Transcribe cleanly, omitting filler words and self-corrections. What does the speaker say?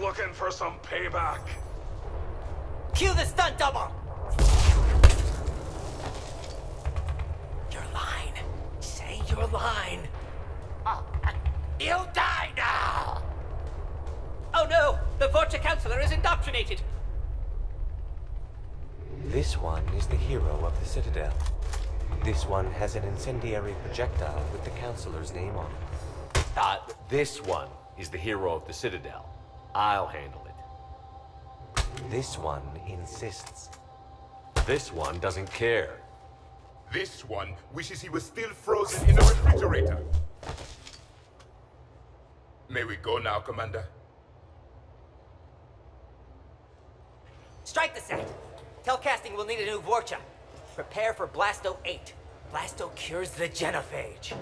looking for some payback. Cue the stunt double! Your line. Say your line. You die now! Oh no! The Vorcha Counselor is indoctrinated! This one is the hero of the Citadel. This one has an incendiary projectile with the Counselor's name on it. This one is the hero of the Citadel. I'll handle it. This one insists. This one doesn't care. This one wishes he was still frozen in a refrigerator. May we go now, Commander? Strike the set! Telcasting will need a new Vorcha. Prepare for Blasto 8. Blasto cures the genophage.